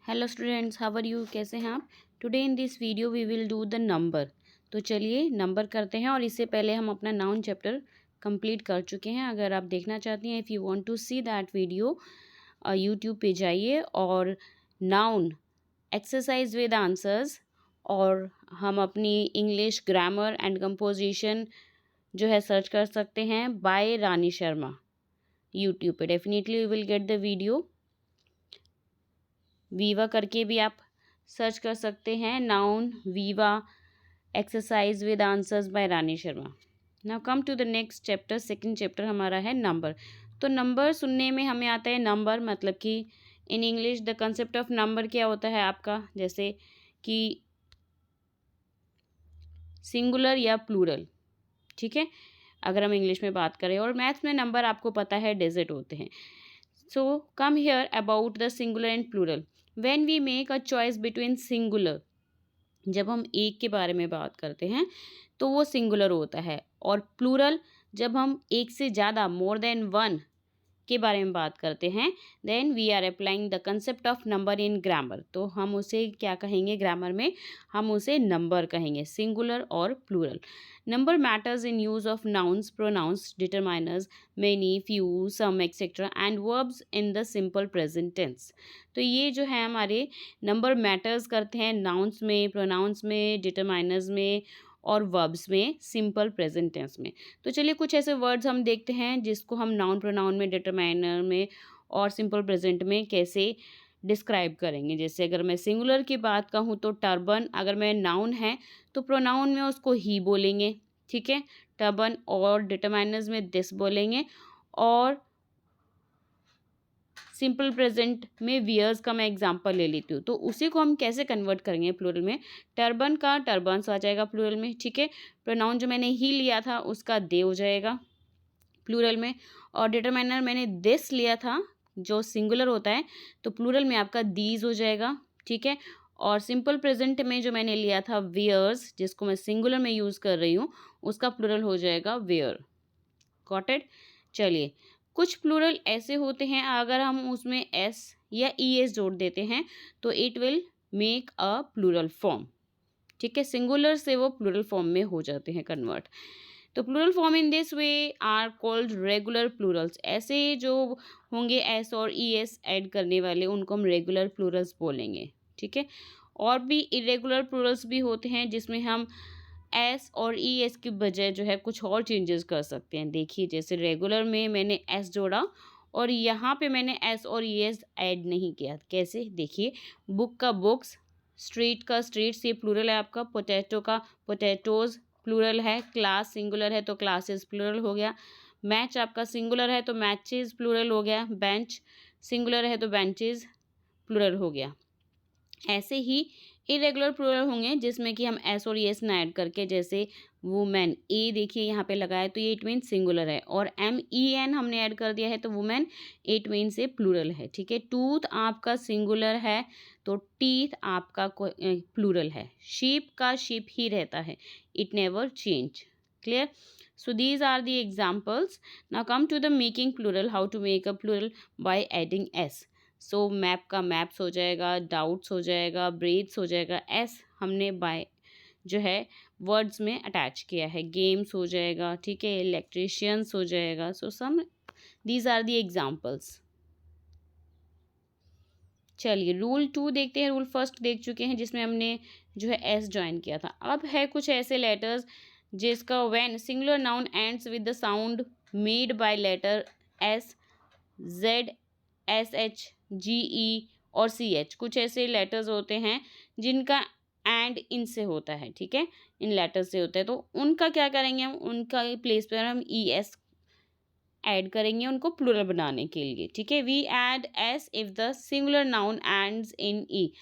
Hello students, how are you? कैसे हैं आप? Today in this video we will do the number. तो चलिए नंबर करते हैं। और इससे पहले हम अपना नाउन चैप्टर कंप्लीट कर चुके हैं। अगर आप देखना चाहती हैं, if you want to see that video, YouTube पे जाइए और नाउन एक्सरसाइज विद आंसर्स, और हम अपनी इंग्लिश ग्रामर एंड कंपोजिशन जो है सर्च कर सकते हैं बाय रानी शर्मा यूट्यूब पे। Definitely you will get the video. Viva करके भी आप सर्च कर सकते हैं, noun viva exercise with answers by Rani Sharma. Now come to the next chapter. Second chapter हमारा है नंबर। तो नंबर सुनने में हमें आता है नंबर, मतलब कि in English the concept of number क्या होता है आपका, जैसे कि सिंगुलर या प्लूरल। ठीक है, अगर हम इंग्लिश में बात करें। और मैथ्स में नंबर आपको पता है डिजिट होते हैं। So come here about the singular and plural. When we make a choice between singular, जब हम एक के बारे में बात करते हैं तो वो सिंगुलर होता है, और प्लूरल जब हम एक से ज़्यादा मोर देन वन के बारे में बात करते हैं, then we are applying the concept of number in grammar. तो हम उसे क्या कहेंगे ग्रामर में? हम उसे नंबर कहेंगे, सिंगुलर और plural. Number matters in use of nouns, pronouns, determiners, many, few, some, etcetera and verbs in the simple present tense. तो ये जो है हमारे नंबर मैटर्स करते हैं नाउन्स में, प्रोनाउंस में, डिटरमाइनर्स में और वर्ब्स में, सिंपल प्रेजेंट टेंस में। तो चलिए कुछ ऐसे वर्ड्स हम देखते हैं जिसको हम नाउन, प्रोनाउन में, डिटरमाइनर में और सिंपल प्रेजेंट में कैसे डिस्क्राइब करेंगे। जैसे अगर मैं सिंगुलर की बात कहूँ तो टर्बन, अगर मैं नाउन है तो प्रोनाउन में उसको ही बोलेंगे। ठीक है, टर्बन। और डिटरमाइनर्स में दिस बोलेंगे। और सिंपल प्रेजेंट में वियर्स का मैं एग्जांपल ले लेती हूँ, तो उसी को हम कैसे कन्वर्ट करेंगे प्लूरल में? टर्बन का टर्बन्स आ जाएगा प्लूरल में। ठीक है, प्रोनाउन जो मैंने ही लिया था उसका दे हो जाएगा प्लूरल में। और डिटरमाइनर मैंने दिस लिया था जो सिंगुलर होता है, तो प्लूरल में आपका दीज हो जाएगा। ठीक है, और सिंपल प्रेजेंट में जो मैंने लिया था वियर्स, जिसको मैं सिंगुलर में यूज़ कर रही हूँ, उसका प्लूरल हो जाएगा वेयर। Got it? चलिए, कुछ प्लूरल ऐसे होते हैं अगर हम उसमें एस या ई एस जोड़ देते हैं तो it will make a plural form. ठीक है, सिंगुलर से वो प्लूरल फॉर्म में हो जाते हैं कन्वर्ट। तो plural form in this way are called regular plurals. ऐसे जो होंगे एस और ई एस ऐड करने वाले, उनको हम रेगुलर प्लूरल्स बोलेंगे। ठीक है, और भी इरेगुलर प्लूरल्स भी होते हैं जिसमें हम एस और ई एस की बजाय जो है कुछ और चेंजेस कर सकते हैं। देखिए, जैसे रेगुलर में मैंने एस जोड़ा और यहाँ पे मैंने एस और ई एस ऐड नहीं किया। कैसे? देखिए, बुक का बुक्स, स्ट्रीट का स्ट्रीट्स, ये प्लूरल है आपका। पोटैटो का पोटैटोज प्लूरल है। क्लास सिंगुलर है तो क्लासेस प्लूरल हो गया। मैच आपका सिंगुलर है तो मैचेस प्लूरल हो गया। बेंच सिंगुलर है तो बेंचेस प्लूरल हो गया। ऐसे ही इरेगुलर प्लूरल होंगे जिसमें कि हम एस और एस ना ऐड करके, जैसे वुमेन, ए देखिए यहाँ पे लगाया तो ये इट मीन सिंगुलर है, और एम ई एन हमने ऐड कर दिया है तो वुमेन इट मीन से प्लूरल है। ठीक है, टूथ आपका सिंगुलर है तो टीथ आपका प्लूरल है। शीप का शीप ही रहता है, it never change. Clear? So these are the examples. Now come to the making plural, how to make a plural by adding S. So map का मैप्स हो जाएगा, डाउट्स हो जाएगा, ब्रेथ्स हो जाएगा। एस हमने बाय जो है वर्ड्स में अटैच किया है। गेम्स हो जाएगा। ठीक है, इलेक्ट्रिशियंस हो जाएगा। So some these are the examples. चलिए, रूल 2 देखते हैं। रूल फर्स्ट देख चुके हैं जिसमें हमने जो है एस ज्वाइन किया था। अब है कुछ ऐसे लेटर्स जिसका when singular noun ends with the sound made by letter S, Z, S H, G E और सी एच। कुछ ऐसे लेटर्स होते हैं जिनका एंड इन से होता है। ठीक है, इन लेटर्स से होता है, तो उनका क्या करेंगे हम? उनका प्लेस पर हम ई एस ऐड करेंगे उनको प्लूरल बनाने के लिए। ठीक है, we add S if the singular noun ends in E.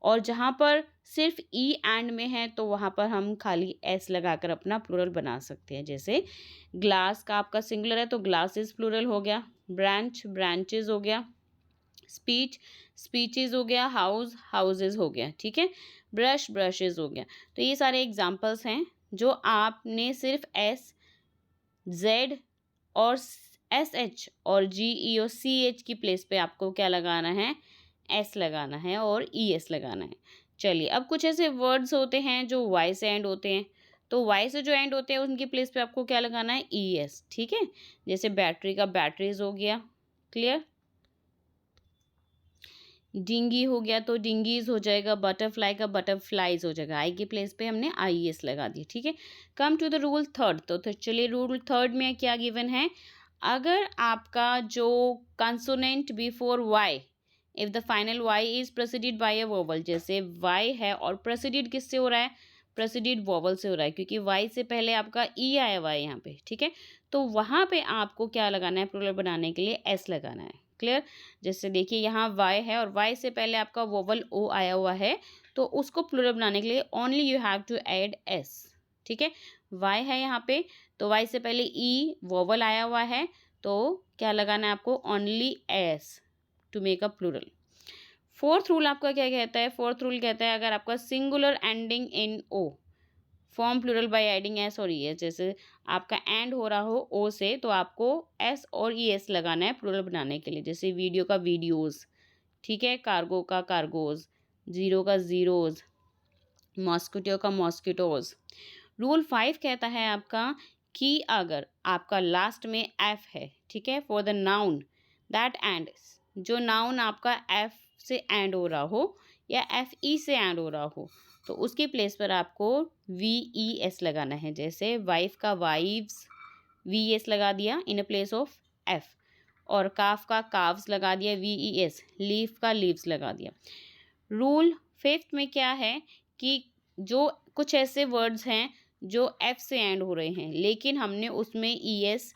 और जहाँ पर सिर्फ ई एंड में है तो वहाँ पर हम खाली एस लगाकर अपना प्लूरल बना सकते हैं। जैसे ग्लास का आपका सिंगुलर है तो ग्लासेस प्लूरल हो गया। ब्रांच ब्रांचेस हो गया। स्पीच स्पीचेस हो गया। हाउस हाउसेस हो गया। ठीक है, ब्रश ब्रशेस हो गया। तो ये सारे एग्जाम्पल्स हैं जो आपने सिर्फ एस, जेड और एस एच और जी ई और सी एच की प्लेस पे आपको क्या लगाना है? एस लगाना है और ई एस लगाना है। चलिए, अब कुछ ऐसे वर्ड्स होते हैं जो वाई से एंड होते हैं, तो वाई से जो एंड होते हैं उनकी प्लेस पे आपको क्या लगाना है, ई एस। ठीक है, जैसे बैटरी का बैटरीज हो गया। क्लियर। डिंगी हो गया तो डिंगीज हो जाएगा, बटरफ्लाई का बटरफ्लाइज हो जाएगा, आई की प्लेस पे हमने आई एस लगा दी। ठीक है, come to the rule third. तो चलिए, रूल थर्ड में क्या गिवन है, अगर आपका जो consonant before Y, if the final Y is preceded by a vowel, जैसे वाई है और प्रेसिडेड किससे हो रहा है, प्रेसिडेड वोवल से हो रहा है, क्योंकि वाई से पहले आपका ई आया हुआ है यहाँ पे। ठीक है, तो वहाँ पे आपको क्या लगाना है, प्लूरल बनाने के लिए एस लगाना है। क्लियर। जैसे देखिए, यहाँ वाई है और वाई से पहले आपका वोवल ओ आया हुआ है, तो उसको प्लूरल बनाने के लिए only you have to add S. ठीक है, वाई है यहाँ पे, तो वाई से पहले ई वोवल आया हुआ है, तो क्या लगाना है आपको, only S to make a plural. Fourth rule आपका क्या कहता है, फोर्थ रूल कहता है अगर आपका singular ending in O form plural by adding S और ई एस, जैसे आपका एंड हो रहा हो ओ से, तो आपको एस और ई एस लगाना है प्लूरल बनाने के लिए। जैसे वीडियो का वीडियोस, ठीक है, कार्गो का कार्गोज, जीरो का जीरोज, मॉस्किटो का मॉस्किटोज। रूल 5 कहता है आपका कि अगर आपका लास्ट में एफ है, ठीक है, for the noun that and, जो नाउन आपका एफ से एंड हो रहा हो या एफ ई से एंड हो रहा हो, तो उसकी प्लेस पर आपको वी ई एस लगाना है। जैसे वाइफ का वाइव्स, वी एस लगा दिया इन अ प्लेस ऑफ एफ, और काफ का काव्स लगा दिया वी ई एस, लीफ का लीव्स लगा दिया। रूल 5 में क्या है कि जो कुछ ऐसे वर्ड्स हैं जो एफ से एंड हो रहे हैं, लेकिन हमने उसमें E S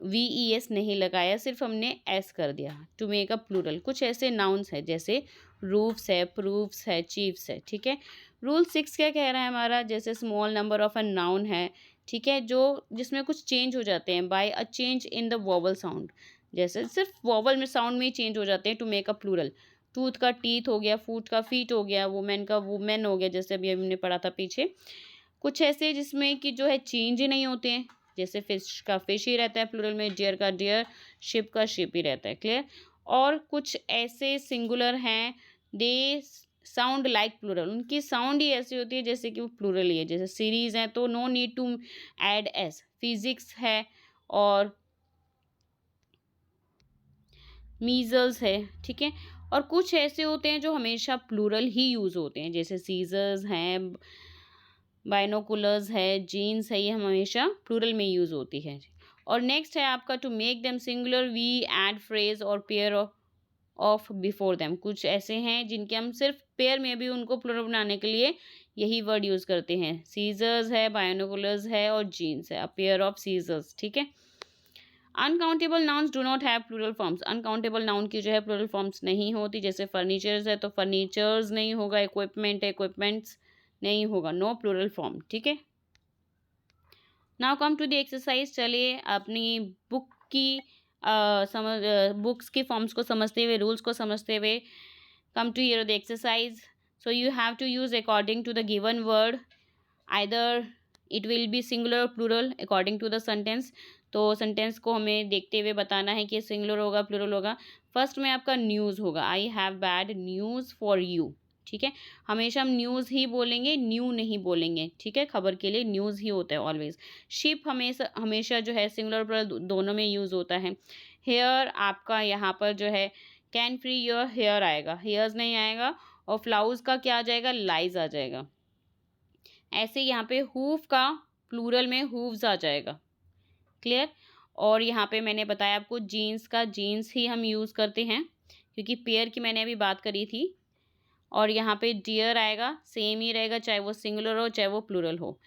V E S नहीं लगाया, सिर्फ हमने एस कर दिया टू मेक अ प्लूरल। कुछ ऐसे नाउन्स हैं जैसे रूफ्स है, प्रूफ्स है, चीफ्स है। ठीक है, रूल 6 क्या कह रहा है हमारा, जैसे small number of a noun है, ठीक है, जो जिसमें कुछ चेंज हो जाते हैं by a change in the vowel sound, जैसे सिर्फ वोवल में साउंड में ही चेंज हो जाते हैं to make a plural. Tooth का टीथ हो गया, फूट का फीट हो गया, वुमेन का वुमेन हो गया, जैसे अभी हमने पढ़ा था पीछे। कुछ ऐसे जिसमें कि जो है चेंज ही नहीं होते हैं, जैसे फिश का फिश ही रहता है प्लूरल में, डियर का डियर, शिप का शिप ही रहता है। क्लियर। और कुछ ऐसे सिंगुलर हैं, दे साउंड लाइक प्लूरल, उनकी साउंड ही ऐसी होती है जैसे कि वो प्लूरल ही है। जैसे सीरीज है तो no need to add S, physics है और मीजल्स है। ठीक है, और कुछ ऐसे होते हैं जो हमेशा प्लूरल ही यूज़ होते हैं, जैसे सीजर्स हैं, बाइनोकुलर्स है, जीन्स है, ये हम हमेशा प्लूरल में यूज़ होती है। और नेक्स्ट है आपका to make them singular we add phrase और पेयर ऑफ बिफोर देम। कुछ ऐसे हैं जिनके हम सिर्फ पेयर में भी उनको प्लूरल बनाने के लिए यही वर्ड यूज़ करते हैं। सीजर्स है, बाइनोकुलर्स है और जीन्स है, अ पेयर ऑफ सीजर्स। ठीक है, uncountable nouns do not have plural forms. Uncountable noun की जो है प्लूरल फॉर्म्स नहीं होती, जैसे फर्नीचर्स है तो फर्नीचर्स नहीं होगा, इक्विपमेंट है इक्विपमेंट्स नहीं होगा, नो प्लूरल फॉर्म। ठीक है, now come to the exercise. चलिए अपनी बुक की बुक्स के फॉर्म्स को समझते हुए, रूल्स को समझते हुए, come to here the exercise. So you have to use according to the given word, either it will be singular और plural according to the sentence. तो सेंटेंस को हमें देखते हुए बताना है कि सिंगुलर होगा प्लूरल होगा। फर्स्ट में आपका न्यूज़ होगा, I have bad news for you. ठीक है, हमेशा हम न्यूज़ ही बोलेंगे, न्यू नहीं बोलेंगे। ठीक है, खबर के लिए न्यूज़ ही होता है ऑलवेज। शिप हमेशा हमेशा जो है सिंगुलर और प्लूरल दोनों में यूज़ होता है। हेयर आपका यहाँ पर जो है कैन फ्री योर हेयर आएगा, हेयर्स नहीं आएगा। और फ्लाउज का क्या आ जाएगा, लाइज आ जाएगा। ऐसे यहाँ पे हूफ का प्लूरल में हूव्स आ जाएगा। क्लियर। और यहाँ पे मैंने बताया आपको जीन्स का जीन्स ही हम यूज़ करते हैं, क्योंकि पेयर की मैंने अभी बात करी थी। और यहाँ पे डियर आएगा, सेम ही रहेगा, चाहे वो सिंगुलर हो चाहे वो प्लूरल हो।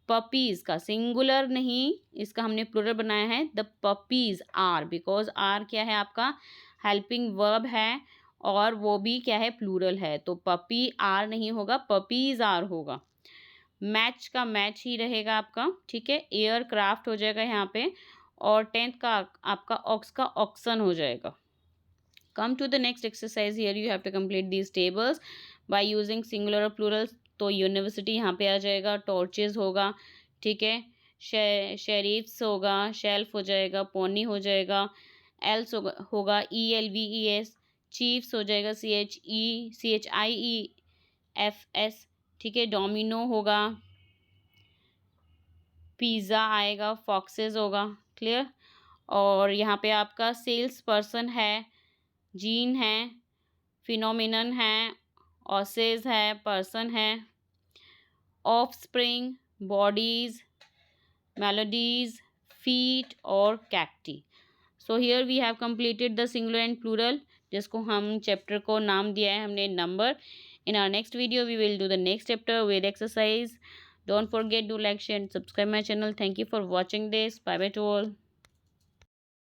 पपीज़ का सिंगुलर नहीं, इसका हमने प्लूरल बनाया है, the puppies are, because are क्या है आपका हेल्पिंग वर्ब है, और वो भी क्या है प्लूरल है, तो पपी आर नहीं होगा, पपीज़ आर होगा। मैच का मैच ही रहेगा आपका। ठीक है, एयरक्राफ्ट हो जाएगा यहाँ पे। और 10th का आपका ऑक्स का ऑक्सन हो जाएगा। Come to the next exercise, here you have to complete these tables by using singular और प्लूरल। तो यूनिवर्सिटी यहाँ पे आ जाएगा, टॉर्चेज होगा। ठीक है, शेरीफ्स होगा, शेल्फ हो जाएगा, पोनी हो जाएगा, एल्स होगा, ELVES, चीफ्स हो जाएगा CHIEFS, ठीक है। डोमिनो होगा, पिज़्ज़ा आएगा, फॉक्सेस होगा, क्लियर। और यहाँ पे आपका सेल्स पर्सन है, जीन है, फिनोमिनन है, ऑसेस है, पर्सन है, ऑफस्प्रिंग, बॉडीज, मेलोडीज, फीट और cacti. So here we have completed the singular and plural, जिसको हम चैप्टर को नाम दिया है हमने number. In our next video we will do the next chapter with exercise. Don't forget to like, share and subscribe my channel. Thank you for watching this. Bye bye to all.